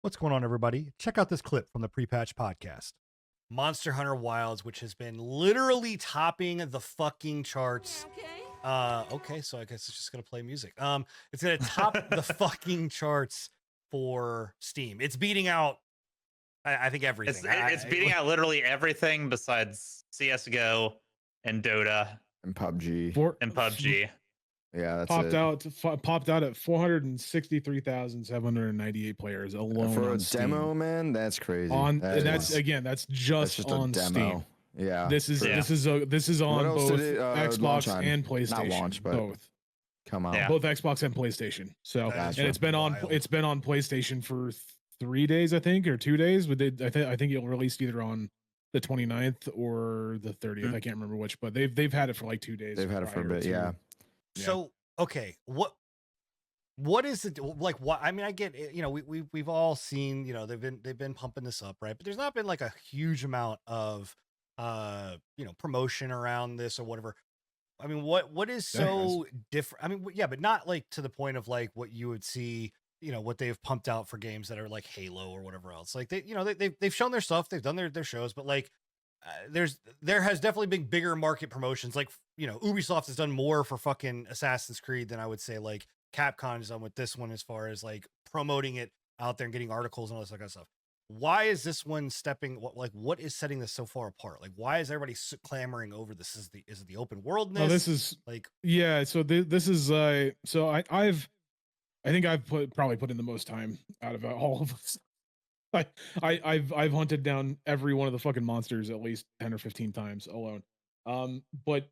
What's going on, everybody? Check out this clip from the Pre-Patch podcast. Monster Hunter Wilds, which has been literally topping the fucking charts. Okay, so I guess it's just gonna play music. It's gonna top the fucking charts for Steam. It's beating out, I think, everything. It's beating out literally everything besides CS:GO and Dota and PUBG. and PUBG. Yeah, that's popped out at 463,798 players alone for on a Steam. demo, man. That's crazy. That's just on Steam. Yeah, this is on both Xbox and PlayStation. Not launch, but both come out. Yeah. Both Xbox and PlayStation. So and it's been on PlayStation for 3 days, I think, or 2 days. But I think it released either on the 29th or the 30th. I can't remember which, but they've had it for like 2 days. They've had it for a bit, yeah. So okay, what is it like? What I mean, I get it, we've all seen, they've been pumping this up, right? But there's not been like a huge amount of promotion around this or whatever. I mean, what is so different? I mean, yeah, but not like to the point of like what you would see, what they've pumped out for games that are like Halo or whatever else. Like they've shown their stuff, they've done their shows, but like there has definitely been bigger market promotions. Like, Ubisoft has done more for fucking Assassin's Creed than I would say like Capcom has done with this one, as far as like promoting it out there and getting articles and all this kind of stuff. Why is this one what is setting this so far apart? Like, why is everybody clamoring over this? Is it the open worldness? No, this is like, yeah. So this is so I think I've probably put in the most time out of all of us. I've hunted down every one of the fucking monsters at least 10 or 15 times alone. But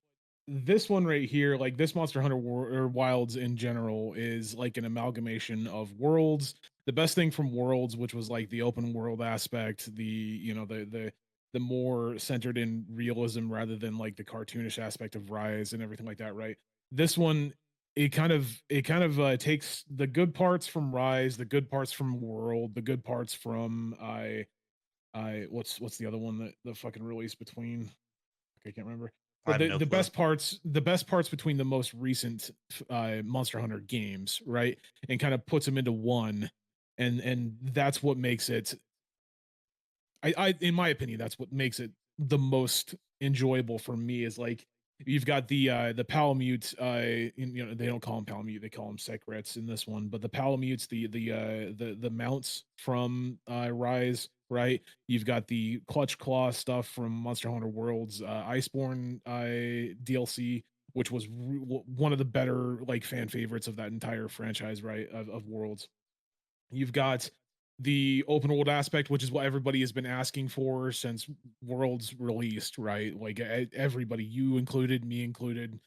this one right here, like this Monster Hunter or Wilds in general, is like an amalgamation of Worlds. The best thing from Worlds, which was like the open world aspect, the more centered in realism rather than like the cartoonish aspect of Rise and everything like that, right? This one, it kind of takes the good parts from Rise, the good parts from World, the good parts from what's the other one that the fucking release between? I can't remember. But the best parts between the most recent Monster Hunter games, right? And kind of puts them into one, and that's what makes it. I in my opinion, that's what makes it the most enjoyable for me. Is like, you've got the Palamute, they don't call them Palamute, they call them Secrets in this one, but the Palamutes, the mounts from Rise, right? You've got the Clutch Claw stuff from Monster Hunter Worlds, Iceborne DLC, which was one of the better like fan favorites of that entire franchise, right? Of Worlds. You've got the open world aspect, which is what everybody has been asking for since Worlds released, right? Like everybody, you included, me included,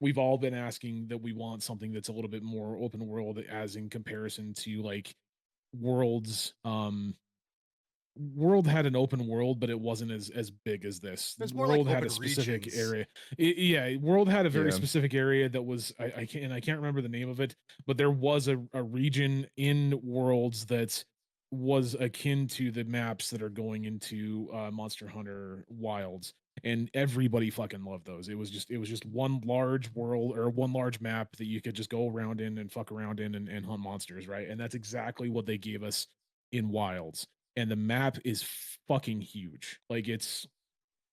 we've all been asking that we want something that's a little bit more open world, as in comparison to like Worlds. World had an open world, but it wasn't as big as this. World had a specific area. World had a very specific area that was I can't remember the name of it, but there was a region in Worlds that was akin to the maps that are going into Monster Hunter Wilds, and everybody fucking loved those. It was just one large world, or one large map that you could just go around in and fuck around in and hunt monsters, right? And that's exactly what they gave us in Wilds. And the map is fucking huge. Like, it's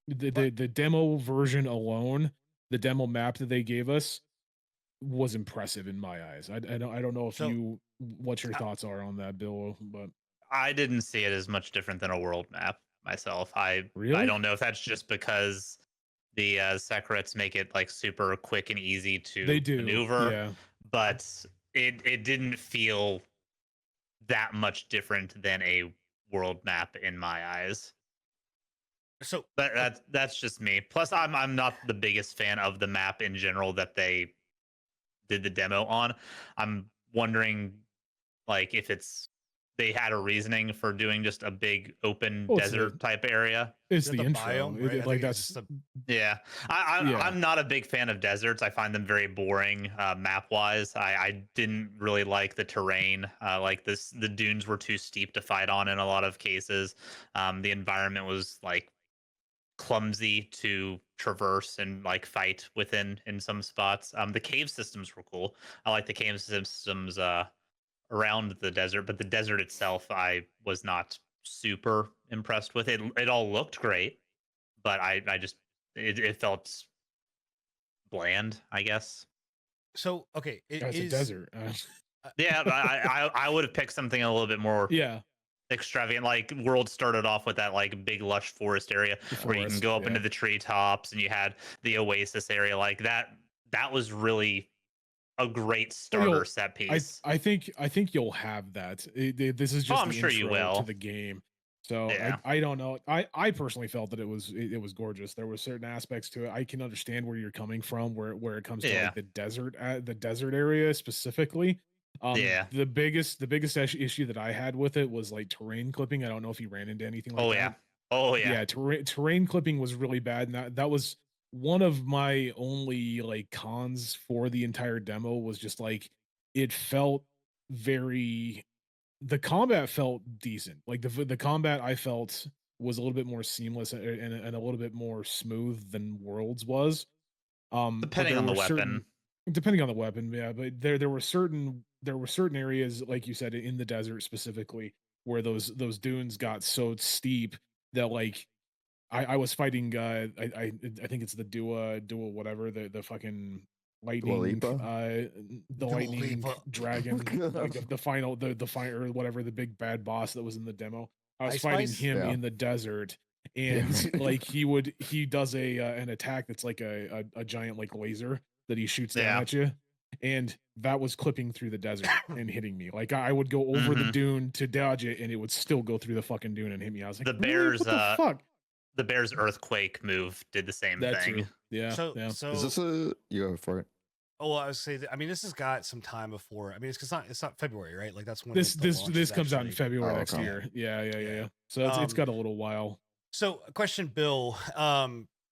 the demo version alone, the demo map that they gave us was impressive in my eyes. I don't know if what your thoughts are on that, Bill, but I didn't see it as much different than a world map myself. I don't know if that's just because the Secrets make it like super quick and easy to maneuver, but it didn't feel that much different than a world map in my eyes. So that's just me. Plus, I'm not the biggest fan of the map in general that they did the demo on. I'm wondering, like, if they had a reasoning for doing just a big open desert type area. It's the intro, biome, right? Like that's I'm not a big fan of deserts. I find them very boring map wise. I didn't really like the terrain. The dunes were too steep to fight on in a lot of cases. The environment was like clumsy to traverse and like fight within in some spots. The cave systems were cool. I like the cave systems around the desert, but the desert itself, I was not super impressed with it. It all looked great, but I just it felt bland, I guess. So okay, it It's a is desert. Yeah, I would have picked something a little bit more Yeah. extravagant. Like World started off with that like big lush forest area where you can go up into the treetops, and you had the oasis area like that. That was really a great starter set piece. I think you'll have that. This is just I'm the sure you intro will. to the game. So Yeah. I don't know. I personally felt that it was gorgeous. There were certain aspects to it. I can understand where you're coming from, where it comes to like the desert area specifically. Yeah. The biggest issue that I had with it was like terrain clipping. I don't know if you ran into anything like that. Oh yeah. Yeah, terrain clipping was really bad, and that was one of my only like cons for the entire demo. Was just like it felt very, the combat felt decent. Like the combat I felt was a little bit more seamless and a little bit more smooth than Worlds was. But Depending there on the were certain, weapon. depending on the weapon, yeah. But there were certain areas, like you said, in the desert specifically, where those dunes got so steep that like I was fighting I think it's the Dua whatever, the fucking lightning the Dua lightning Lipa. dragon, like the final the fire or whatever, the big bad boss that was in the demo. I was Ice fighting Spice? him Yeah. in the desert, and like he does a an attack that's like a giant like laser that he shoots down at you, and that was clipping through the desert and hitting me. Like I would go over the dune to dodge it, and it would still go through the fucking dune and hit me. I was like, The really? bears What the fuck? The bear's earthquake move did the same That's thing. true. Yeah. So yeah. so Is this a you go for it? oh, I would say that, I mean, this has got some time before. I mean, it's not February, right? Like that's when This like, the launch is comes out in actually- February Oh, next okay. year. Yeah. So it's got a little while. So, a question, Bill.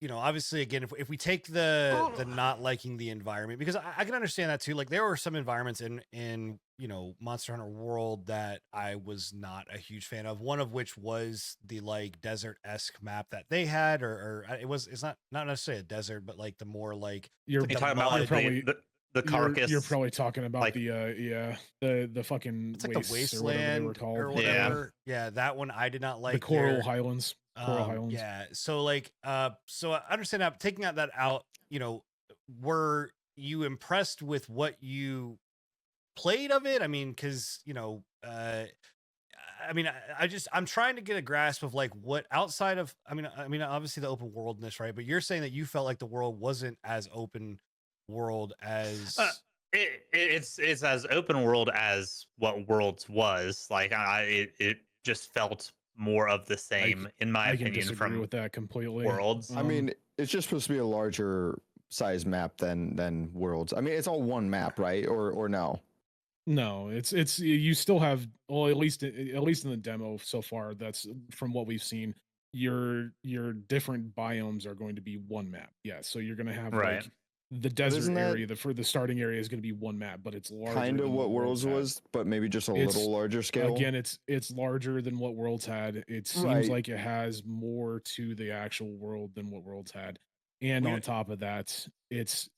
You know, obviously, again, if we take the not liking the environment, because I can understand that too. Like, there were some environments in you know Monster Hunter World that I was not a huge fan of. One of which was the like desert-esque map that they had, or it's not necessarily a desert, but like the more like You're talking about like probably the carcass. You're probably talking about like, the fucking it's like the wasteland wasteland or whatever they were called. whatever. Yeah, that one I did not like. The Coral there. Highlands. Coral Highlands. Yeah. So like, so I understand that taking that out, you know, were you impressed with what you played of it? I mean, because you know, I mean, I'm trying to get a grasp of like what outside of, I mean, obviously the open worldness, right? But you're saying that you felt like the world wasn't as open world as. It's as open world as what Worlds was. Like it just felt more of the same, in my opinion. Can disagree from with that completely. Worlds. I mean, it's just supposed to be a larger size map than Worlds. I mean, it's all one map, right? Or no? No, it's you still have, well, at least in the demo so far, that's from what we've seen, your different biomes are going to be one map. Yeah, so you're going to have Right. like the desert Isn't that area, the starting area is going to be one map, but it's larger. Kind of than what Worlds had. was, but maybe just a It's- little larger scale. Again, it's larger than what Worlds had. It seems Right. like it has more to the actual world than what Worlds had. And on top of that, it's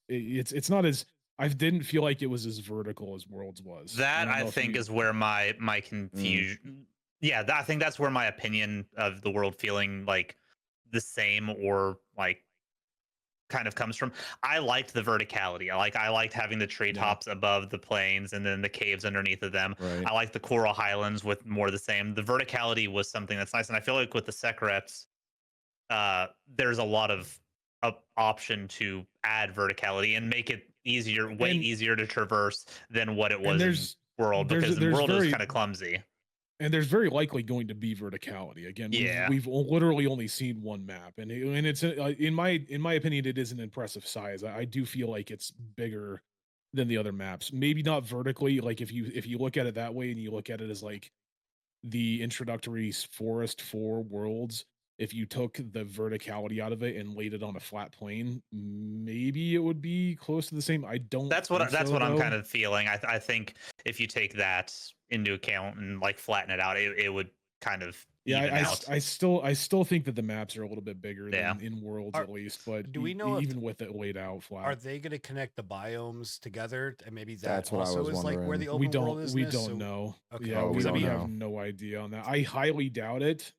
not as, I didn't feel like it was as vertical as Worlds was. That I think is where my confusion. Yeah, I think that's where my opinion of the world feeling like the same or like kind of comes from. I liked the verticality. I liked having the treetops above the plains and then the caves underneath of them. Right. I like the Coral Highlands with more of the same. The verticality was something that's nice, and I feel like with the Secrets, there's a lot of option to add verticality and make it easier, way easier to traverse than what it was in World, because the World was kind of clumsy. And there's very likely going to be verticality. Again, we've literally only seen one map, and it's in my opinion, it is an impressive size. I do feel like it's bigger than the other maps. Maybe not vertically. Like if you look at it that way, and you look at it as like the introductory forest for Worlds, if you took the verticality out of it and laid it on a flat plane, maybe it would be close to the same. I don't. That's what I'm kind of feeling. I think if you take that into account and like flatten it out, it would kind of Yeah, I still think that the maps are a little bit bigger than in Worlds at least, but do we know even with it laid out flat, are they going to connect the biomes together? And maybe That's what I was is like where the open world is. We don't know. Okay. Yeah, we have no idea on that. I highly doubt it.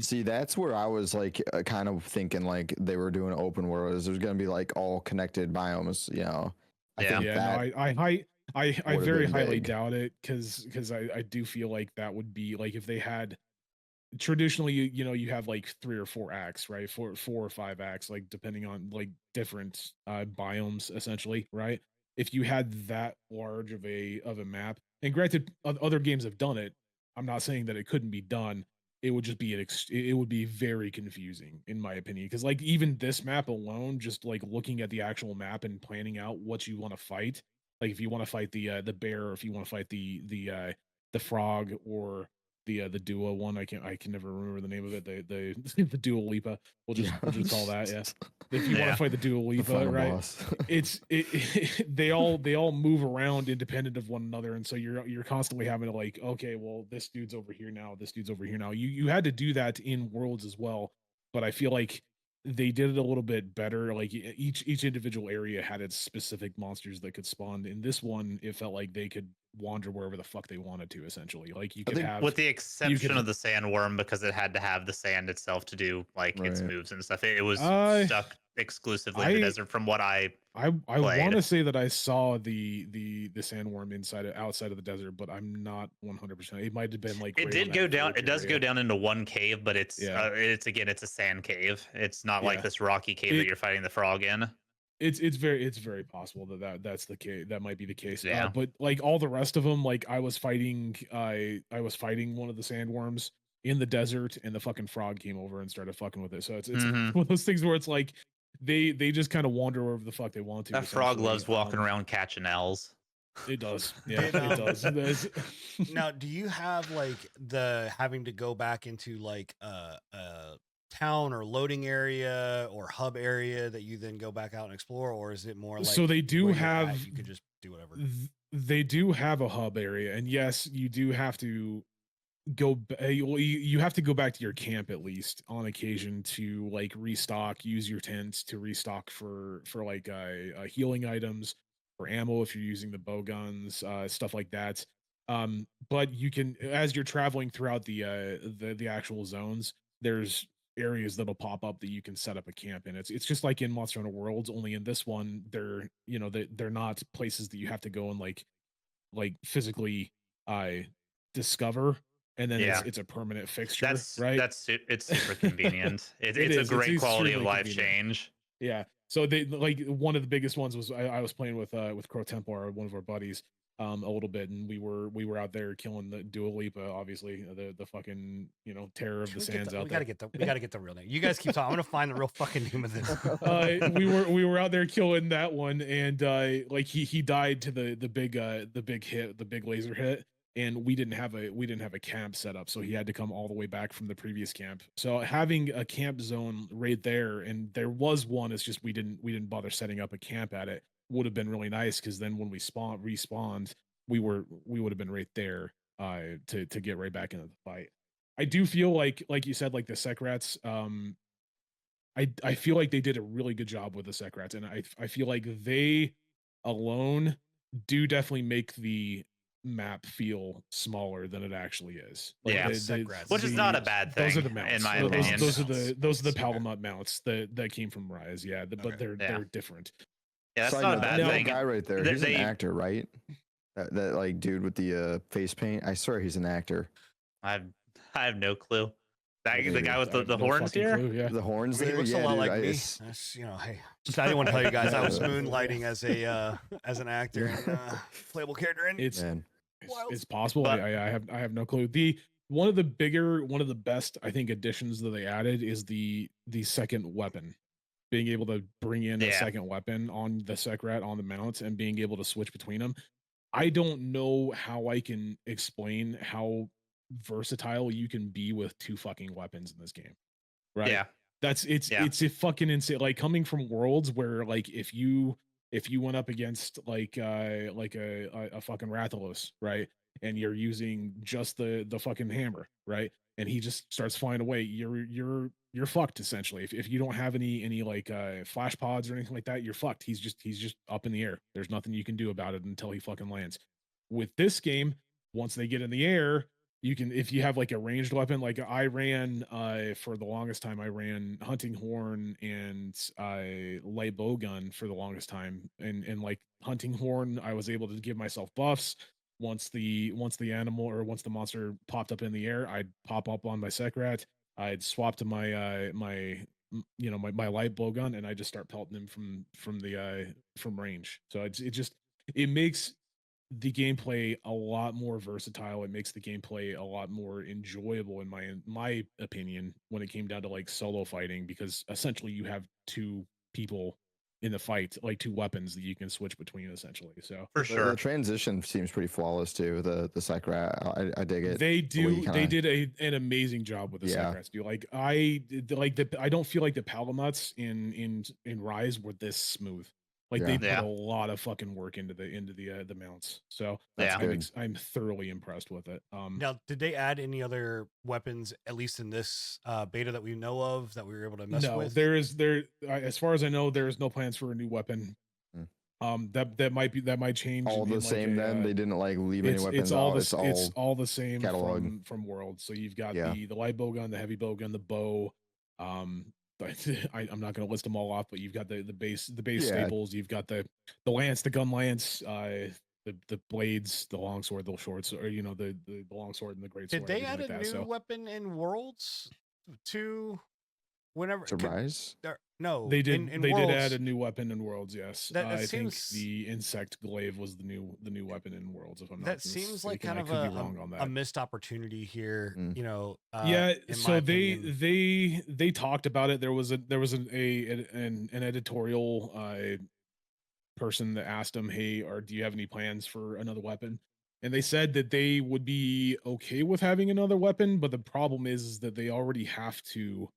See, that's where I was like kind of thinking like they were doing open world. Is there's going to be like all connected biomes? You know. I very highly doubt it because I do feel like that would be like if they had traditionally you have like 3 or 4 acts, right? 4 or 5 acts, like depending on like different biomes essentially, right? If you had that large of a map, and granted other games have done it, I'm not saying that it couldn't be done. It would just be it would be very confusing in my opinion, because like even this map alone, just like looking at the actual map and planning out what you want to fight, like if you want to fight the bear, or if you want to fight the frog, or the Dua one. I can never remember the name of it. The Dua Lipa. We'll just call that. Yeah. If you want to fight the Dua Lipa, right? They all move around independent of one another, and so you're constantly having to like, okay, well this dude's over here now. This dude's over here now. You had to do that in Worlds as well, but I feel like they did it a little bit better. Like each individual area had its specific monsters that could spawn. In this one, it felt like they could wander wherever the fuck they wanted to, essentially. Like you could have, with the exception of the sandworm, because it had to have the sand itself to do like its moves and stuff. It was stuck exclusively in the desert from what I want to say that I saw the sandworm outside of the desert, but I'm not 100%. It might have been like it did go down. It does go down into one cave, but it's it's a sand cave. It's not like this rocky cave that you're fighting the frog in. It's very possible that's the case. That might be the case. But like all the rest of them, like I was fighting one of the sandworms in the desert, and the fucking frog came over and started fucking with it. So it's one of those things where it's like they just kind of wander wherever the fuck they want to. That frog loves walking around catching L's. It does. Yeah, it does. Now, do you have like the having to go back into like town or loading area or hub area that you then go back out and explore, or is it more like so they do have you can just do whatever? They do have a hub area, and yes, you do have to go you have to go back to your camp at least on occasion to like restock, use your tents to restock for like healing items, for ammo if you're using the bow guns, stuff like that. But you can, as you're traveling throughout the actual zones, there's areas that'll pop up that you can set up a camp in. It's just like in Monster Hunter Worlds, only in this one they're they're not places that you have to go and like physically discover, and then it's a permanent fixture. It's super convenient. It's a great quality of life change. Yeah. So they like one of the biggest ones was I was playing with Crow Templar, one of our buddies, a little bit, and we were out there killing the Dua Lipa, obviously the fucking terror of the sands out there. We gotta get the real name. You guys keep talking. I'm gonna find the real fucking name of this. We were out there killing that one, and like he died to the big laser hit, and we didn't have a camp set up, so he had to come all the way back from the previous camp. So having a camp zone right there, and there was one, it's just we didn't bother setting up a camp at it, would have been really nice, because then when we respawned, we would have been right there to get right back into the fight. I do feel like you said, like the Sekrats, I feel like they did a really good job with the Sekrats, and I feel like they alone do definitely make the map feel smaller than it actually is. Like which is not a bad thing. Those are the mounts, in my opinion. Those are the Palamut mounts that came from Rise. Yeah, but they're different. Yeah, that's not a bad thing. Guy right there, he's an actor, right? That like dude with the face paint. I swear he's an actor. I have no clue. The guy with the horns here? Clue, yeah. The horns there? He looks a lot like me. That's, hey, I didn't want to tell you guys I was moonlighting as an actor and playable character. And it's possible. But I have no clue. One of the best, I think, additions that they added is the second weapon. Being able to bring in a second weapon on the Sekrat on the mount and being able to switch between them. I don't know how I can explain how versatile you can be with 2 fucking weapons in this game, right? Yeah, it's a fucking insane. Like coming from Worlds where like if you went up against like a fucking Rathalos, right, and you're using just the fucking hammer, right? And he just starts flying away. You're fucked essentially. If you don't have any like flash pods or anything like that, you're fucked. He's just up in the air. There's nothing you can do about it until he fucking lands. With this game, once they get in the air, you can, if you have like a ranged weapon, like I ran for the longest time, I ran hunting horn and light bow gun for the longest time. And like hunting horn, I was able to give myself buffs. Once the animal or once the monster popped up in the air, I'd pop up on my Sekrat. I'd swap to my my light bow gun, and I just start pelting him from range. So it makes the gameplay a lot more versatile. It makes the gameplay a lot more enjoyable in my opinion when it came down to like solo fighting, because essentially you have two people in the fight, like two weapons that you can switch between essentially. So for sure, the transition seems pretty flawless too. The Sakura, I dig it. They did an amazing job with the Sakrats. Like I don't feel like the Palamuts in Rise were this smooth. Like they put a lot of fucking work into the mounts. So I'm thoroughly impressed with it. Now, did they add any other weapons, at least in this beta that we know of, that we were able to mess with? No, as far as I know, there is no plans for a new weapon. That might change. All the same. Then they didn't like leave any weapons out. It's all the same from Worlds. So you've got the light bow gun, the heavy bow gun, the bow. I'm not going to list them all off, but you've got the base staples. You've got the lance, the gun lance, the blades, the longsword, the shorts, or the longsword and the great sword. Did they add a new weapon in Worlds to whenever to Rise? No, they did. In they Worlds, did add a new weapon in Worlds. Yes, I think seems, the insect glaive was the new weapon in Worlds. If I'm not that seems mistaken. like kind of a missed opportunity here. So they talked about it. There was an editorial person that asked them, "Hey, do you have any plans for another weapon?" And they said that they would be okay with having another weapon, but the problem is that they already have to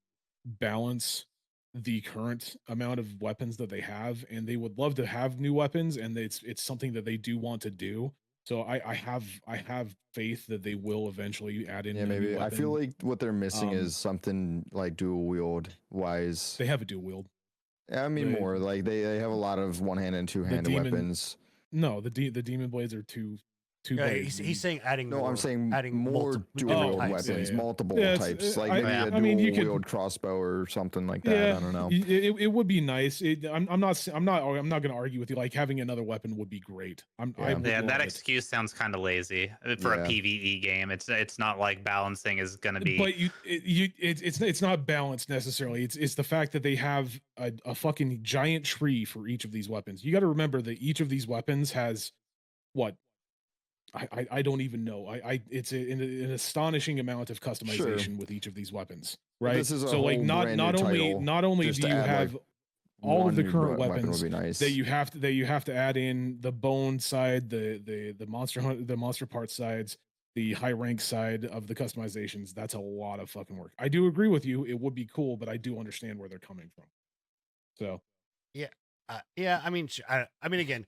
balance the current amount of weapons that they have, and they would love to have new weapons, and it's something that they do want to do. So I have faith that they will eventually add in. Yeah, maybe. I feel like what they're missing is something like dual wield wise. They have a dual wield. Yeah, I mean more like they have a lot of one hand and two handed weapons. No, the demon blades are two. He's saying adding. No, I'm saying adding more dual weapons, multiple types, like maybe a dual wield crossbow or something like that. Yeah, I don't know. It would be nice. I'm not going to argue with you. Like having another weapon would be great. That excuse sounds kind of lazy for a PvE game. It's not like balancing is going to be. But it's not balanced necessarily. It's the fact that they have a fucking giant tree for each of these weapons. You got to remember that each of these weapons has what. I don't even know. It's an astonishing amount of customization with each of these weapons, right? This is so like not only do you have all of the current weapons that you have to add in the bone side, the monster part sides, the high rank side of the customizations. That's a lot of fucking work. I do agree with you. It would be cool, but I do understand where they're coming from. So I mean again,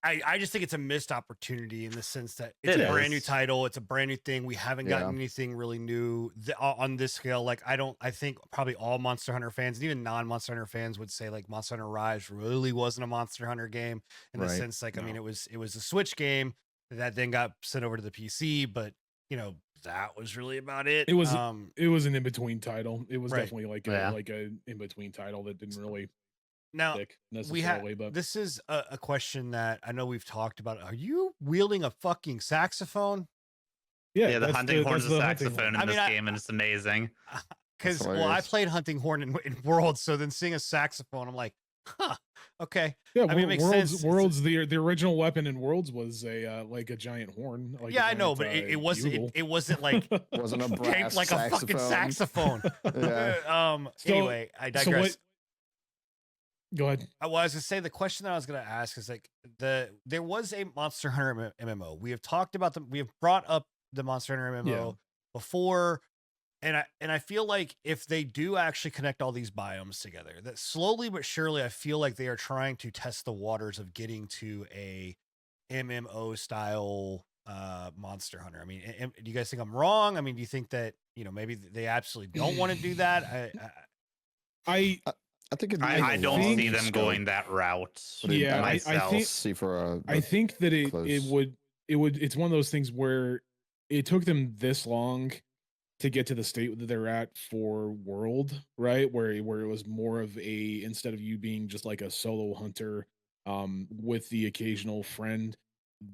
I just think it's a missed opportunity in the sense that it's a brand new title. It's a brand new thing. We haven't gotten anything really new on this scale. Like I think probably all Monster Hunter fans and even non-Monster Hunter fans would say like Monster Hunter Rise really wasn't a Monster Hunter game in the sense like, I mean, it was a Switch game that then got sent over to the PC, but that was really about it. It was an in-between title. It was definitely like a in-between title that didn't really now but this is a question that I know we've talked about. Are you wielding a fucking saxophone? Yeah, the hunting horn's a saxophone in this game, and it's amazing. Because I played hunting horn in Worlds, so then seeing a saxophone, I'm like, huh, okay. Yeah, I mean, it makes sense. Worlds, the original weapon in Worlds was a giant horn. Like I know, but it wasn't. It wasn't like wasn't a brass like a fucking saxophone. Anyway, I digress. Go ahead. Well, I was gonna say the question that I was gonna ask is like there was a Monster Hunter MMO. We have talked about them. We have brought up the Monster Hunter MMO before, and I feel like if they do actually connect all these biomes together, that slowly but surely, I feel like they are trying to test the waters of getting to a MMO style Monster Hunter. I mean, do you guys think I'm wrong? I mean, do you think that, maybe they absolutely don't want to do that? I think I don't see them going that route. Yeah, I think see for I think that it would it's one of those things where it took them this long to get to the state that they're at for World, right? Where it was more of a, instead of you being just like a solo hunter with the occasional friend,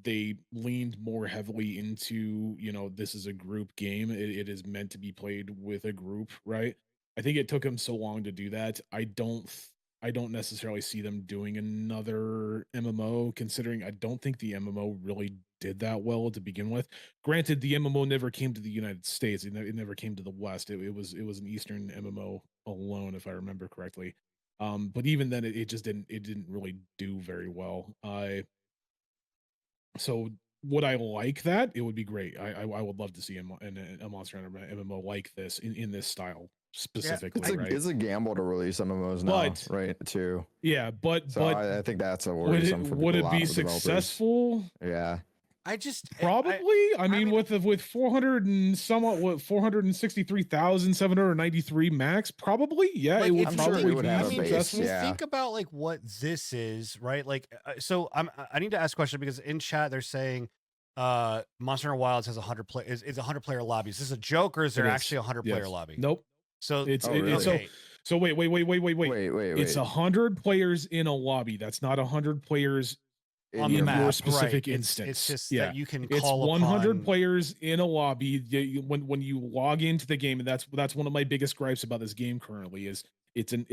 they leaned more heavily into, this is a group game. It is meant to be played with a group, right? I think it took them so long to do that. I don't necessarily see them doing another MMO, considering I don't think the MMO really did that well to begin with. Granted, the MMO never came to the United States. It never came to the West. It was an Eastern MMO alone, if I remember correctly. But even then, it just didn't really do very well. So would I like that? It would be great. I would love to see a Monster Hunter MMO like this in this style specifically. Yeah, it's a gamble to release MMOs now, right? Too. Yeah, but I think that's a worrisome for people. Would it be successful? Yeah. I just probably. I mean, with 400 and somewhat, what 463,793 max, probably. Yeah, like, it would probably be successful. Think about like what this is, right? Like, so I need to ask a question because in chat they're saying Monster Hunter Wilds has 100 is 100 player lobbies. Is this a joke or is there actually 100 player lobby? Nope. So it's so wait. It's 100 players in a lobby. That's not 100 players on the map, your specific right. instance. It's just that you can it's call 100 players in a lobby. When you log into the game, and that's one of my biggest gripes about this game currently is it's an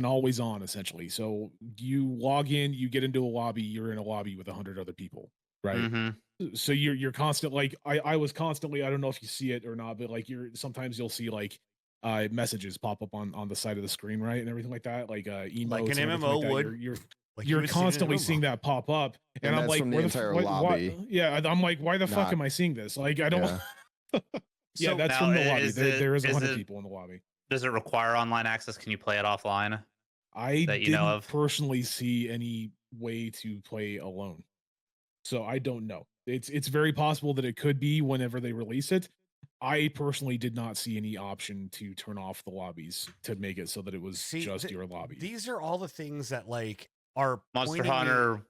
always on essentially. So you log in, you get into a lobby, you're in a lobby with 100 other people, right? Mm-hmm. So you're constant, like I was constantly, I don't know if you see it or not, but like sometimes you'll see like messages pop up on the side of the screen, right, and everything like that, like emotes, like an MMO like would. You're constantly seeing that pop up, and I'm like, where lobby. Yeah, I'm like, why the fuck am I seeing this? Like, I don't. Yeah, that's from the lobby. There is 100 people in the lobby. Does it require online access? Can you play it offline? I didn't personally see any way to play alone, so I don't know. It's very possible that it could be whenever they release it. I personally did not see any option to turn off the lobbies to make it so that it was just your lobby. These are all the things that like are Monster Hunter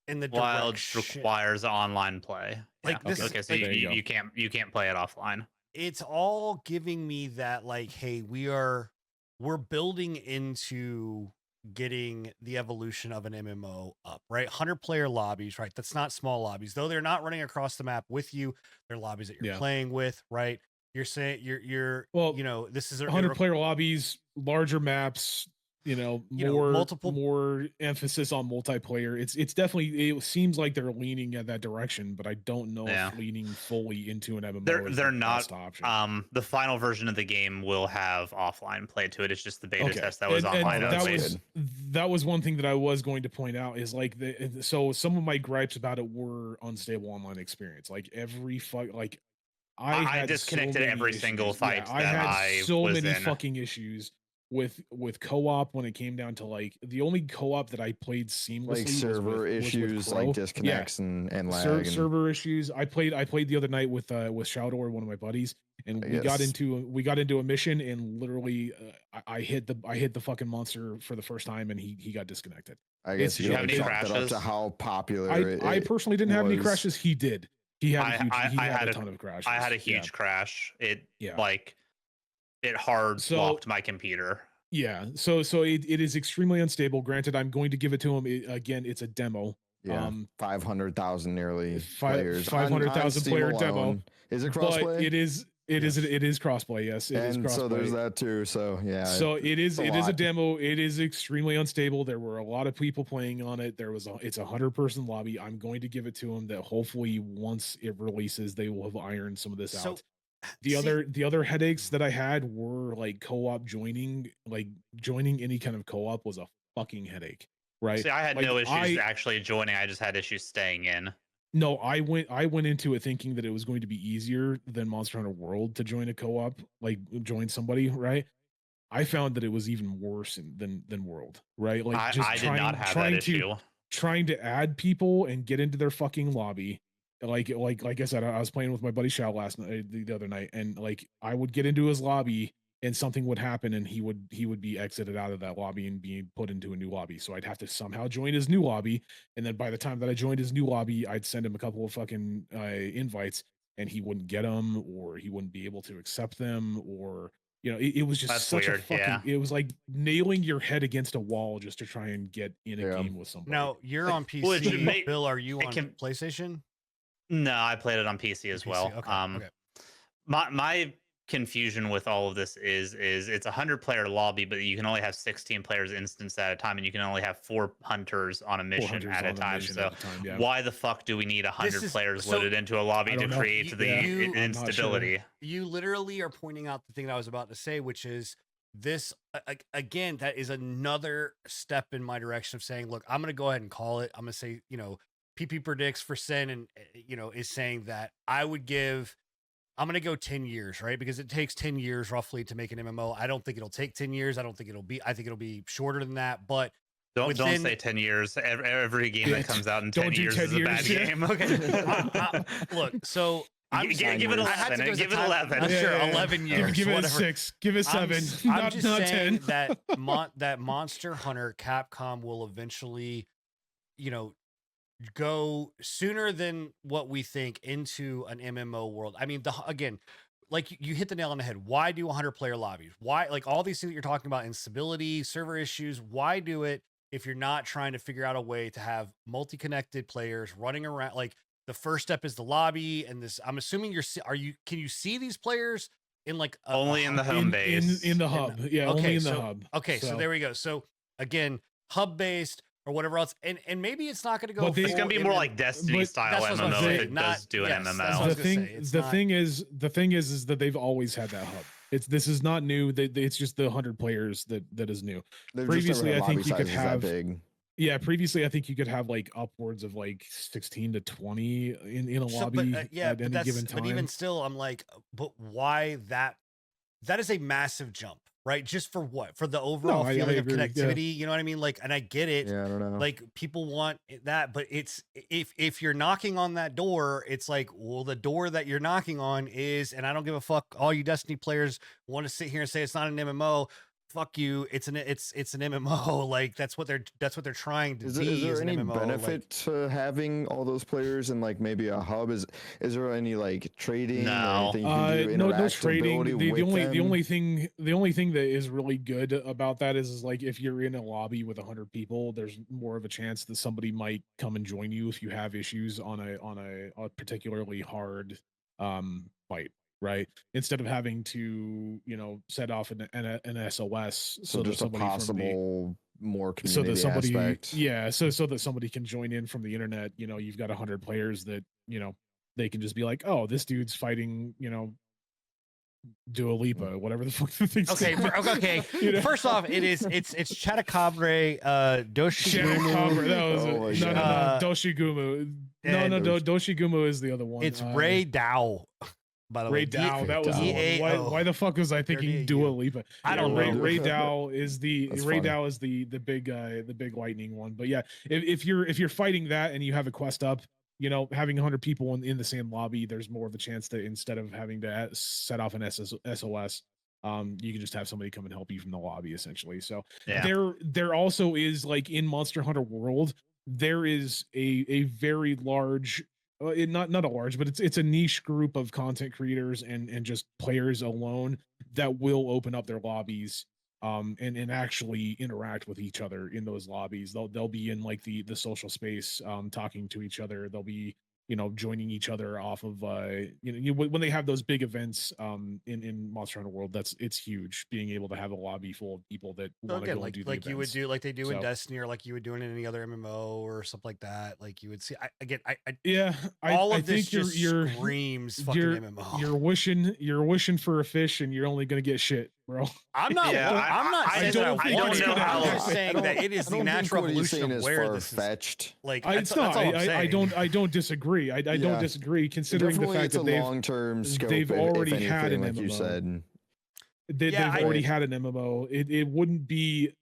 in the Wilds requires online play. Like this, okay, so you can't play it offline. It's all giving me that like, hey, we're building into getting the evolution of an MMO up, right? 100 player lobbies, right? That's not small lobbies, though they're not running across the map with you. They're lobbies that you're playing with, right? You're saying you're well, this is 100 player lobbies, larger maps, more emphasis on multiplayer. It's definitely, it seems like they're leaning at that direction, but I don't know if leaning fully into an MMO they're not option. The final version of the game will have offline play to it. It's just the beta test that was online. That was one thing that I was going to point out is like so some of my gripes about it were unstable online experience. Like I disconnected every single fight. I had so many fucking issues with co-op when it came down to like the only co-op that I played seamlessly, like server issues, like disconnects and lag. Server issues. I played the other night with Shadowlord, one of my buddies, and we got into a mission, and literally I hit the fucking monster for the first time, and he got disconnected. I guess you have any crashes? Up to how popular I personally didn't have any crashes. He did. He had a ton of crashes. I had a huge crash. It hard blocked my computer. Yeah. So it is extremely unstable. Granted, I'm going to give it to him. Again, it's a demo. Yeah. 500,000 nearly players. 500,000 player demo. Is it crossplay? It is crossplay. Yes. It is crossplay. So there's that too. So yeah. So it is a demo. It is extremely unstable. There were a lot of people playing on it. It's a 100-person lobby. I'm going to give it to them that hopefully once it releases, they will have ironed some of this out. The other headaches that I had were like co-op joining, like joining any kind of co-op was a fucking headache, right? See, I had no issues actually joining. I just had issues staying in. No, I went into it thinking that it was going to be easier than Monster Hunter World to join a co-op, like join somebody, right? I found that it was even worse than World, right? Like I did not have that issue. trying to add people and get into their fucking lobby. Like I said, I was playing with my buddy Shao last night, the other night, and like I would get into his lobby and something would happen and he would be exited out of that lobby and be put into a new lobby. So I'd have to somehow join his new lobby. And then by the time that I joined his new lobby, I'd send him a couple of fucking invites and he wouldn't get them, or he wouldn't be able to accept them, or it was just such a fucking it was like nailing your head against a wall just to try and get in a game with somebody. Now you're on PC. Bill, are you on PlayStation? No, I played it on PC as well. Okay. My confusion with all of this is it's a 100-player lobby, but you can only have 16 players instance at a time, and you can only have 4 hunters on a mission at a time. So why the fuck do we need 100 players loaded into a lobby to create the instability? Sure. You literally are pointing out the thing that I was about to say, which is this again, that is another step in my direction of saying, look, I'm going to go ahead and call it. I'm going to say, PP predicts for Sen and is saying that I'm going to go 10 years, right? Because it takes 10 years roughly to make an MMO. I don't think it'll take 10 years. I think it'll be shorter than that, but don't say 10 years. Every game that comes out in 10 years is a bad game. Okay. Look, so give it 11. Give it 11. Sure, 11 years. Give it 6. Give it 7. I'm just saying 10. that Monster Hunter Capcom will eventually, go sooner than what we think into an MMO world. I mean, again, like you hit the nail on the head. Why do 100-player lobbies? Why, like all these things that you're talking about, instability, server issues, why do it if you're not trying to figure out a way to have multi-connected players running around? Like the first step is the lobby, and this, I'm assuming can you see these players in like only in the home base in the hub? Only in the hub. Okay, so there we go. So again, hub based or whatever else, and maybe it's not going to go. But it's going to be more like Destiny style MMO if it does do an MMO. The thing is that they've always had that hub. This is not new. It's just the 100 players that is new. Previously, I think you could have. Yeah, previously I think you could have like upwards of like 16 to 20 in a lobby at any given time. But even still, I'm like, but why that? That is a massive jump. Right, just for what? For the overall feeling of connectivity, you know what I mean? Like, and I get it. Yeah, I don't know. Like, people want that, but it's if you're knocking on that door, it's like, well, the door that you're knocking on is, and I don't give a fuck. All you Destiny players want to sit here and say it's not an MMO. Fuck you. It's an MMO. Like that's what they're trying to be. Is there any benefit to having all those players and like maybe a hub? Is there any like trading? No, no trading. The only thing that is really good about that is like if you're in a lobby with 100 people, there's more of a chance that somebody might come and join you if you have issues on a particularly hard fight. Right, instead of having to set off an SOS, so just a possible more community so that somebody aspect. So that somebody can join in from the internet. You've got 100 players that they can just be like, oh, this dude's fighting Dua Lipa, whatever the fuck the thing's okay. First off, it's Chatakabre, Doshigumu. No, Doshigumu. No, Doshigumu is the other one. It's Ray Dow. By the way, Dow, that was why the fuck was I thinking Dua Lipa? I don't know. Ray Dow is the big lightning one. But yeah, if you're fighting that and you have a quest up, having 100 people in the same lobby, there's more of a chance that instead of having to set off an SOS, you can just have somebody come and help you from the lobby essentially. So there also is, like, in Monster Hunter World, there is a very large, not a large, but it's a niche group of content creators and just players alone that will open up their lobbies and actually interact with each other in those lobbies. They'll be in like the social space, talking to each other. They'll be joining each other off of when they have those big events in Monster Hunter World. It's huge being able to have a lobby full of people that want to go and do the like events. You would do, like they do in Destiny, or like you would do in any other MMO or something like that. Like you would see. All of this just screams fucking MMO. You're wishing for a fish, and you're only gonna get shit, bro. I'm not. I'm not saying that I don't know. I'm just saying that it is the natural evolution of where this is. Like it's not. I don't disagree. I don't disagree, considering the fact that they've already had an MMO. They've already had an MMO. It wouldn't be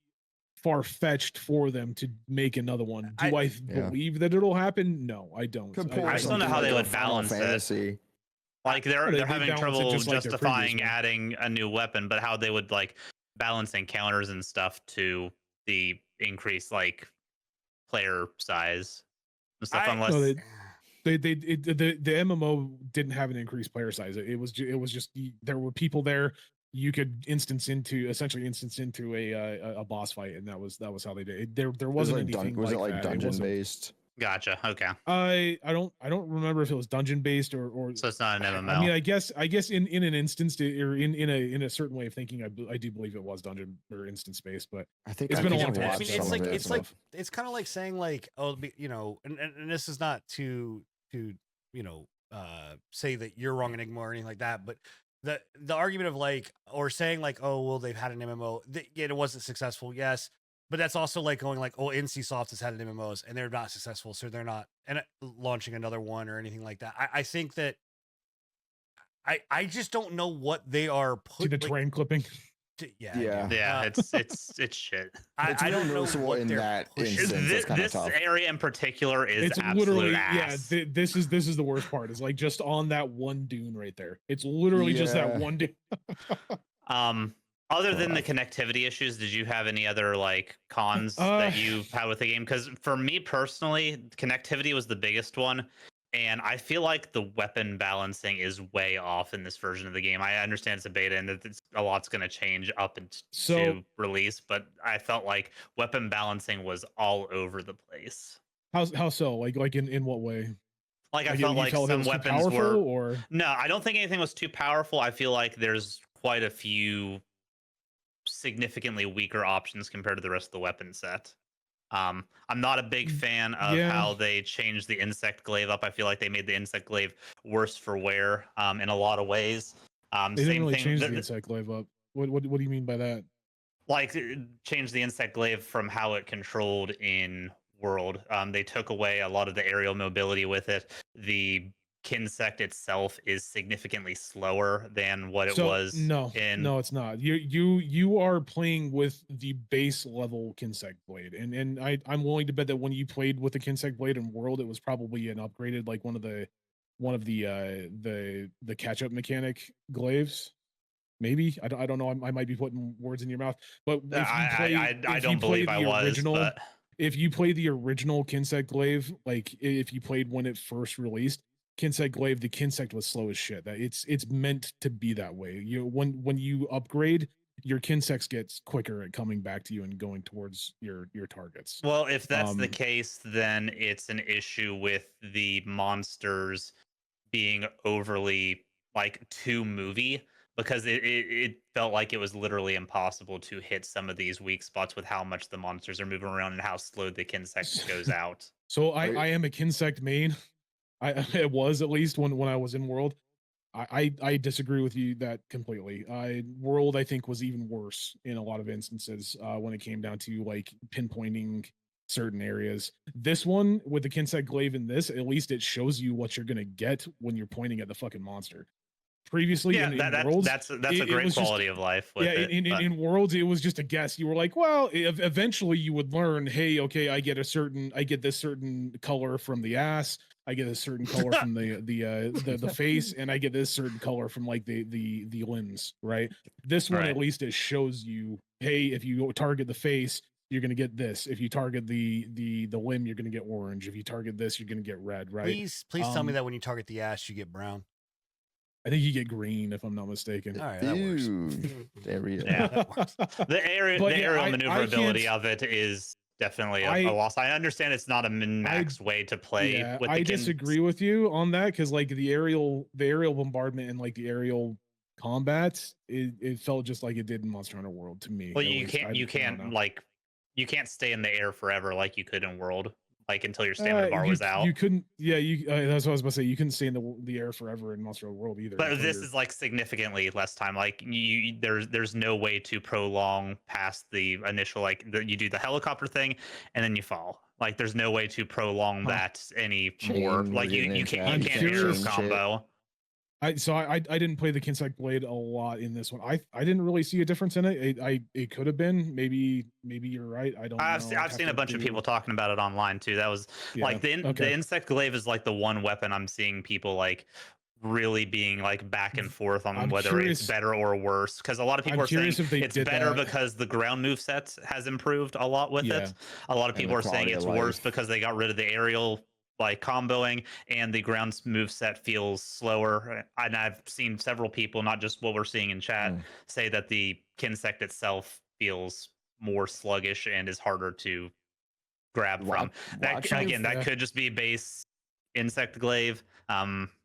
far-fetched for them to make another one. Do I believe that it'll happen? No, I don't. I just don't know how they would balance it. Like they're having trouble justifying adding a new weapon, but how they would like balance encounters and stuff to the increased like player size and stuff. Unless the MMO didn't have an increased player size. It was just there were people there. You could instance into a boss fight, and that was how they did it. There wasn't anything. Was it like dungeon based? Gotcha. Okay. I don't remember if it was dungeon based or. So it's not an MMO. I mean, I guess in an instance or in a certain way of thinking, I do believe it was dungeon or instance based, but I think it's been a long time. I mean, it's kind of like saying like, oh, you know, and this is not to you know say that you're wrong, Enigma, or anything like that, but the argument of like, or saying like, oh well, they've had an MMO, it wasn't successful, yes. But that's also like going like, oh, NCSoft has had an MMOs and they're not successful, so they're not launching another one or anything like that. I think that I just don't know what they are putting. See the terrain clipping. Yeah. It's shit. I don't know what in that instance. This area in particular is literally ass. Yeah. This is the worst part. It's like just on that one dune right there. It's literally just that one dune. Other than the connectivity issues, did you have any other like cons that you've had with the game? Because for me personally, connectivity was the biggest one. And I feel like the weapon balancing is way off in this version of the game. I understand it's a beta and that a lot's going to change up into release, but I felt like weapon balancing was all over the place. How so? Like in what way? Like I felt like some weapons were. Or no, I don't think anything was too powerful. I feel like there's quite a few significantly weaker options compared to the rest of the weapon set. I'm not a big fan of how they changed the insect glaive up. I feel like they made the insect glaive worse for wear in a lot of ways. They didn't really change the insect glaive up. What do you mean by that? Like change the insect glaive from how it controlled in World. They took away a lot of the aerial mobility with it. The Kinsect itself is significantly slower than what it was. No, it's not. You are playing with the base level Kinsect blade, and I'm willing to bet that when you played with the Kinsect blade in World, it was probably an upgraded, like one of the catch up mechanic glaives. Maybe I don't know. I might be putting words in your mouth, but if you play, I don't believe I was. But if you play the original Kinsect glaive, like if you played when it first released. Kinsect glaive, the Kinsect was slow as shit. It's meant to be that way. When you upgrade, your Kinsect gets quicker at coming back to you and going towards your targets. Well, if that's the case, then it's an issue with the monsters being overly like too movie, because it felt like it was literally impossible to hit some of these weak spots with how much the monsters are moving around and how slow the Kinsect goes out. So I am a Kinsect main. It was, at least when I was in World. I disagree with you that completely. World, I think, was even worse in a lot of instances when it came down to like pinpointing certain areas. This one with the Kinsect glaive in this, at least it shows you what you're gonna get when you're pointing at the fucking monster. Previously, in Worlds, that's a great quality of life. In Worlds, it was just a guess. You were like, well, eventually you would learn. Hey, okay, I get this certain color from the ass. I get a certain color from the face, and I get this certain color from like the limbs. Right. This one, at least, it shows you. Hey, if you target the face, you're gonna get this. If you target the limb, you're gonna get orange. If you target this, you're gonna get red. Right. Please tell me that when you target the ass, you get brown. I think you get green, if I'm not mistaken. All right, that works. There we go. Yeah, that works. The aerial maneuverability of it is definitely a loss. I understand it's not a min-max way to play. Yeah, I disagree with you on that, because like the aerial bombardment and like the aerial combat, it felt just like it did in Monster Hunter World to me. Well, you can't stay in the air forever like you could in World. Like until your stamina bar was out. You couldn't. Yeah, that's what I was about to say. You couldn't stay in the air forever in Monster World either. But this is like significantly less time. Like there's no way to prolong past the initial you do the helicopter thing and then you fall. Like there's no way to prolong that any more. Like you can't air combo. I didn't play the Kinsect Blade a lot in this one. I didn't really see a difference in it. It could have been. Maybe you're right. I don't know. I've seen a bunch of people talking about it online too. That was like the insect glaive is like the one weapon I'm seeing people like really being like back and forth on whether it's better or worse, because a lot of people are saying it's better because the ground move set has improved a lot with it. A lot of people are saying it's worse because they got rid of the aerial like comboing and the ground move set feels slower. And I've seen several people, not just what we're seeing in chat, say that the Kinsect itself feels more sluggish and is harder to grab from. That could just be base insect glaive,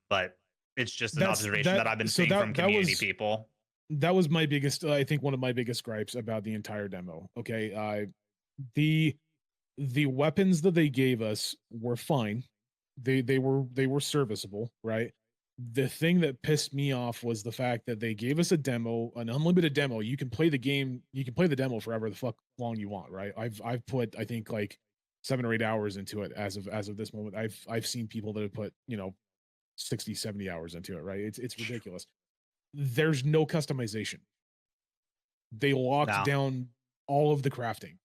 but it's just an observation that I've been seeing from community people. That was my biggest, I think, one of my biggest gripes about the entire demo. Okay, the weapons that they gave us were fine. They were serviceable, right? The thing that pissed me off was the fact that they gave us a demo, an unlimited demo. You can play the game, you can play the demo forever the fuck long you want, right? I've put, I think, like 7 or 8 hours into it as of this moment. I've seen people that have put, 60, 70 hours into it, right? It's ridiculous. There's no customization. They locked down all of the crafting.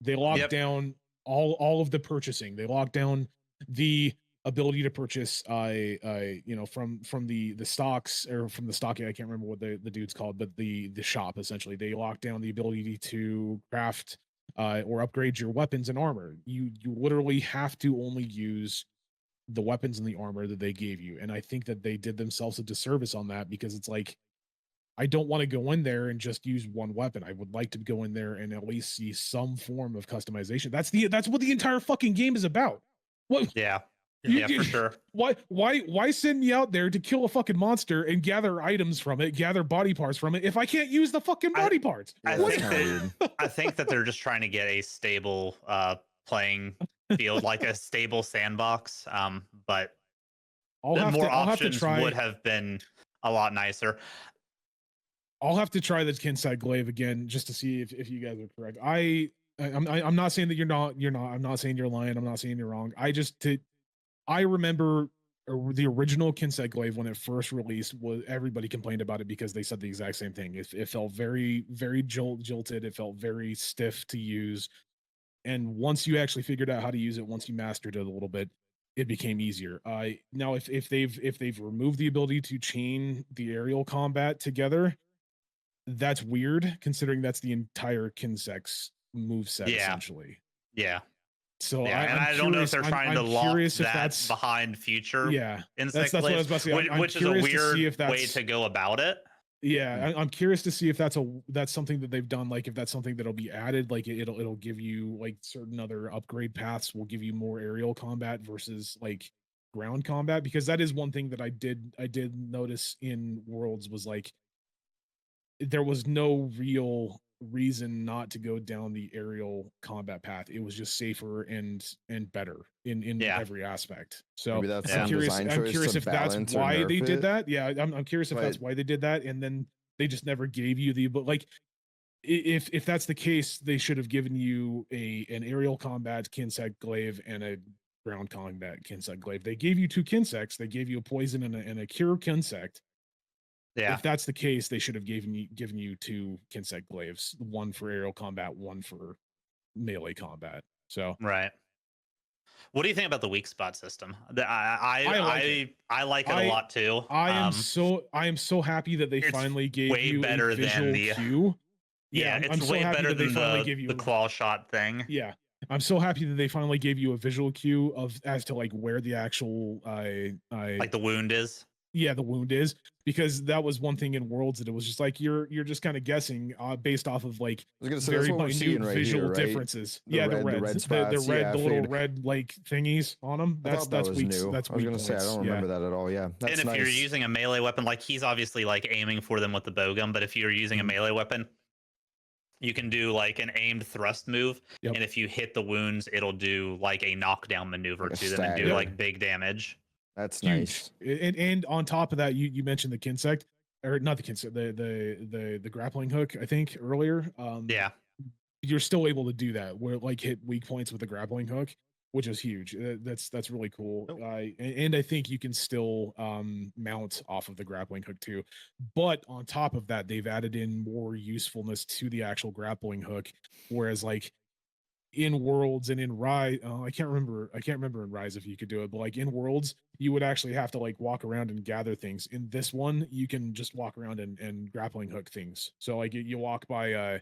They locked down all of the purchasing. They locked down the ability to purchase from the stocks, or from the stocking. I can't remember what the dude's called, but the shop essentially. They locked down the ability to craft or upgrade your weapons and armor. You literally have to only use the weapons and the armor that they gave you. And I think that they did themselves a disservice on that, because it's like, I don't want to go in there and just use one weapon. I would like to go in there and at least see some form of customization. That's what the entire fucking game is about. What? Yeah. For sure. Why send me out there to kill a fucking monster and gather items from it, gather body parts from it, if I can't use the fucking body parts? I think that they're just trying to get a stable playing field, like a stable sandbox. But more options would have been a lot nicer. I'll have to try the Kinsect Glaive again just to see if you guys are correct. I'm not saying that you're not. I'm not saying you're lying. I'm not saying you're wrong. I remember the original Kinsect Glaive when it first released, was everybody complained about it because they said the exact same thing. It felt very, very jolted. It felt very stiff to use. And once you actually figured out how to use it, once you mastered it a little bit, it became easier. Now if they've removed the ability to chain the aerial combat together, that's weird, considering that's the entire Kinsect's moveset essentially. Yeah. So I don't know if they're trying to lock that behind future insect that's what I was about to say. Which is a weird way to go about it. Yeah, I'm curious to see if that's something that they've done, like if that's something that'll be added, like it'll give you like certain other upgrade paths will give you more aerial combat versus like ground combat, because that is one thing that I did notice in Worlds, was like there was no real reason not to go down the aerial combat path. It was just safer and better in every aspect. So I'm curious if that's why they did that. Yeah, I'm curious if that's why they did that, and then they just never gave you the, but like if that's the case, they should have given you an aerial combat Kinsect Glaive and a ground combat Kinsect Glaive. They gave you 2 Kinsects. They gave you a poison and a cure Kinsect. Yeah. If that's the case, they should have given you 2 Kinsect Glaives, one for aerial combat, one for melee combat. So right. What do you think about the weak spot system? I like it a lot too. I am so happy that they finally gave you better a visual than cue. Yeah, it's way better than the claw shot thing. Yeah. I'm so happy that they finally gave you a visual cue as to like where the actual like the wound is. Yeah, the wound is, because that was one thing in Worlds that it was just like you're just kind of guessing based off of like very minute visual differences. The little red like thingies on them. That's weak. That's I was gonna say I don't remember that at all. Yeah, that's and if you're using a melee weapon, like he's obviously like aiming for them with the bowgun, but if you're using a melee weapon, you can do like an aimed thrust move, and if you hit the wounds, it'll do like a knockdown maneuver to them and do like big damage. That's nice. And on top of that, you mentioned the Kinsect, or not the Kinsect, the grappling hook, I think earlier. Yeah. You're still able to do that, where like hit weak points with the grappling hook. which is huge. That's really cool. Oh. And I think you can still mount off of the grappling hook too. But on top of that, they've added in more usefulness to the actual grappling hook. Whereas like in Worlds and in Rise, I can't remember in Rise if you could do it, but like in Worlds, you would actually have to like walk around and gather things. In this one, you can just walk around and grappling hook things. So like you walk by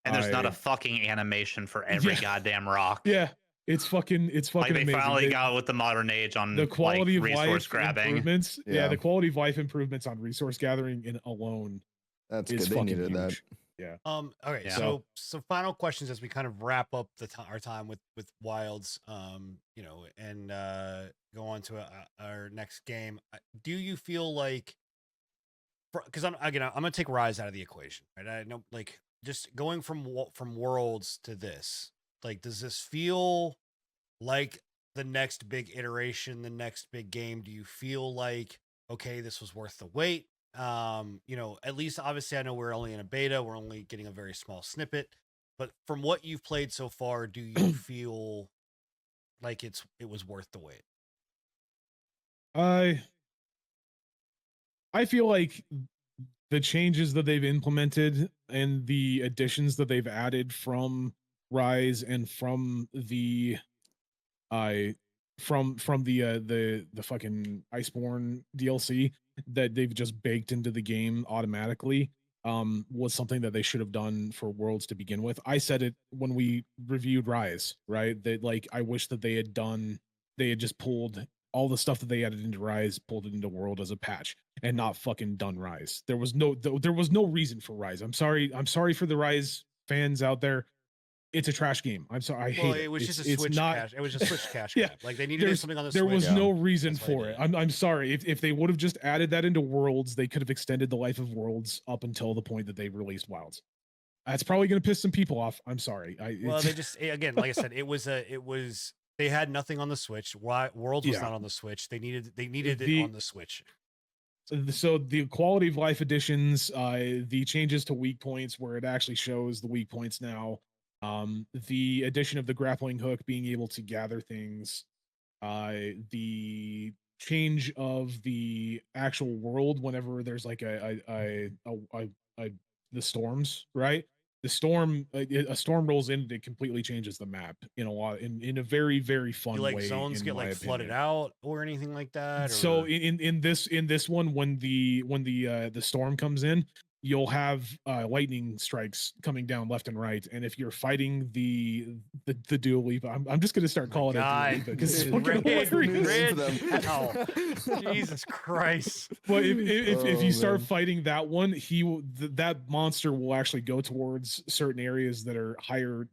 and there's not a fucking animation for every goddamn rock. Yeah. It's fucking like they amazing. Finally got with the modern age on the quality like, of resource life grabbing. Improvements. Yeah, the quality of life improvements on resource gathering in alone. That's good. They needed huge. that. Yeah. Okay. Yeah. So final questions as we kind of wrap up our time with Wilds. You know, and go on to our next game. Do you feel like, because I'm gonna take Rise out of the equation, right? I know, like, just going from Worlds to this, like, does this feel like the next big iteration, the next big game? Do you feel like, okay, this was worth the wait? You know, at least obviously I know we're only in a beta, we're only getting a very small snippet, but from what you've played so far, do you feel like it was worth the wait? I feel like the changes that they've implemented and the additions that they've added from Rise and from the from the fucking Iceborne DLC that they've just baked into the game automatically was something that they should have done for Worlds to begin with. I said it when we reviewed Rise, right? That like I wish that they had just pulled all the stuff that they added into Rise, pulled it into World as a patch, and not fucking done Rise. There was no reason for Rise. I'm sorry for the Rise fans out there. It's a trash game. I'm sorry. I hate it. It was just a Switch cash. It was a Switch cash grab. Like they needed something on the Switch. There was no reason for it. I'm sorry. If they would have just added that into Worlds, they could have extended the life of Worlds up until the point that they released Wilds. That's probably going to piss some people off. I'm sorry. They just, again, like I said, it was they had nothing on the Switch. Worlds was not on the Switch. They needed it on the Switch. So the quality of life additions, the changes to weak points where it actually shows the weak points now, the addition of the grappling hook being able to gather things, the change of the actual world whenever there's like the storms, right? The storm, a storm rolls in, it completely changes the map in a very, very fun way. Zones get like flooded out or anything like that? So in this one, when the storm comes in, you'll have lightning strikes coming down left and right, and if you're fighting the Dua Lipa, I'm just gonna start calling it Dua Lipa because it's fucking hilarious. Jesus Christ! But if you start fighting that one, that monster will actually go towards certain areas that are higher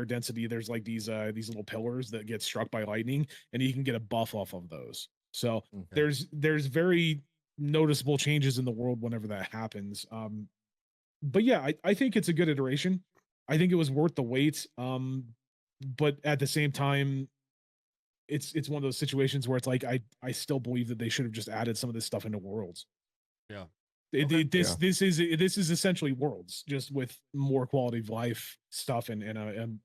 density. There's like these little pillars that get struck by lightning, and you can get a buff off of those. So there's very noticeable changes in the world whenever that happens. But yeah, I think it's a good iteration. I think it was worth the wait. But at the same time, it's one of those situations where it's like I still believe that they should have just added some of this stuff into Worlds. Yeah. This is essentially Worlds, just with more quality of life stuff and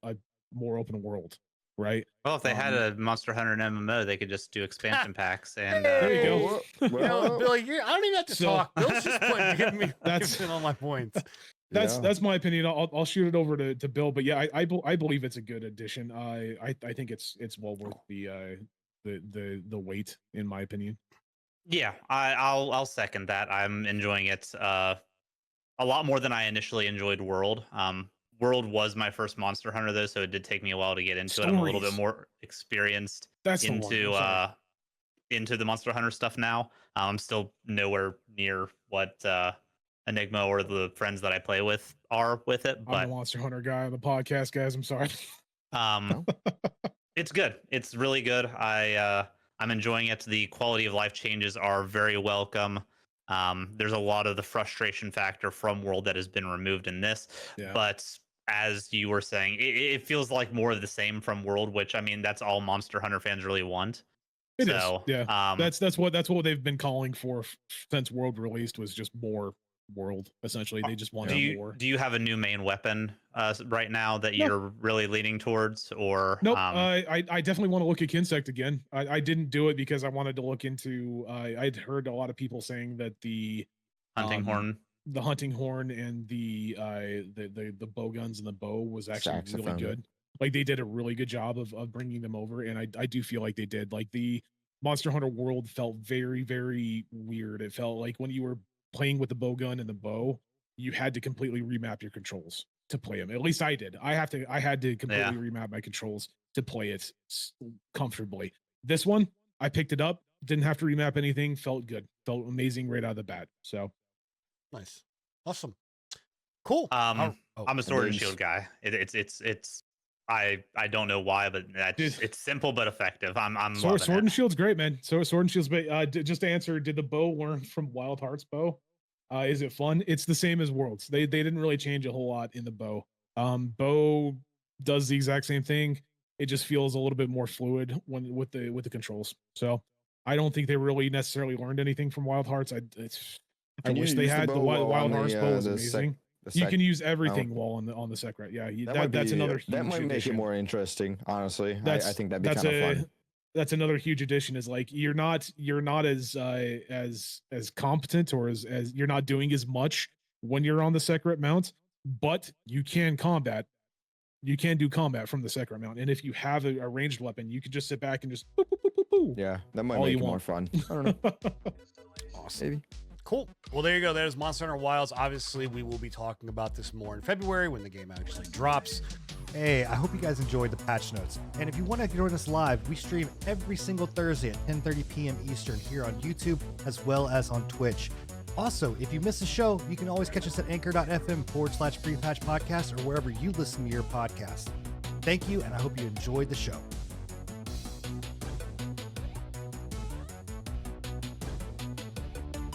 a more open world. Right. Well, if they had a Monster Hunter and MMO, they could just do expansion packs. And there you go. Well, Billy, I don't even have to talk. Bill's just giving me all my points. That's my opinion. I'll shoot it over to Bill. But yeah, I believe it's a good addition. I think it's well worth the wait, in my opinion. Yeah, I'll second that. I'm enjoying it a lot more than I initially enjoyed World. World was my first Monster Hunter though, so it did take me a while to get into it. I'm a little bit more experienced into the Monster Hunter stuff now. I'm still nowhere near what Enigma or the friends that I play with are with it. But I'm a Monster Hunter guy on the podcast, guys. I'm sorry. It's good. It's really good. I'm enjoying it. The quality of life changes are very welcome. There's a lot of the frustration factor from World that has been removed in this, but as you were saying, it feels like more of the same from World, which I mean, that's all Monster Hunter fans really want. It is. Yeah. That's what they've been calling for since World released, was just more world. Essentially, they just want more. Do you have a new main weapon right now that you're really leaning towards, or nope? I definitely want to look at Kinsect again. I didn't do it because I wanted to look into. I'd heard a lot of people saying that the hunting horn, and the bow guns and the bow was actually really good. Like they did a really good job of bringing them over, and I do feel like they did. Like the Monster Hunter world felt very, very weird. It felt like when you were playing with the bow gun and the bow, you had to completely remap your controls to play them. At least I did. I had to completely remap my controls to play it comfortably. This one, I picked it up, didn't have to remap anything, felt good, felt amazing right out of the bat. So nice, awesome, cool. I'm a sword and shield guy. It's I don't know why, but it's simple but effective. I'm sword and shield's great, man. Sword and shield's great. Just to answer, did the bow learn from Wild Hearts bow? Is it fun? It's the same as Worlds. They didn't really change a whole lot in the bow. Bow does the exact same thing. It just feels a little bit more fluid with the controls. So I don't think they really necessarily learned anything from Wild Hearts. I wish they had the Wild Hearts bow was amazing. You can use everything while on the Secret. Yeah, that's another huge that might make it more interesting. Honestly, I think that'd be kind of fun. That's another huge addition. Is like you're not as competent or as you're not doing as much when you're on the Secret mount, but you can combat. You can do combat from the Secret mount, and if you have a ranged weapon, you can just sit back and just boop, boop, boop, boop, boop. Yeah, that might make it more fun. I don't know. Awesome. Maybe. Cool. Well, there you go. There's Monster Hunter Wilds. Obviously, we will be talking about this more in February when the game actually drops. Hey, I hope you guys enjoyed the patch notes. And if you want to join us live, we stream every single Thursday at 10:30 p.m. Eastern here on YouTube as well as on Twitch. Also, if you miss a show, you can always catch us at anchor.fm/free patch podcast or wherever you listen to your podcast. Thank you, and I hope you enjoyed the show.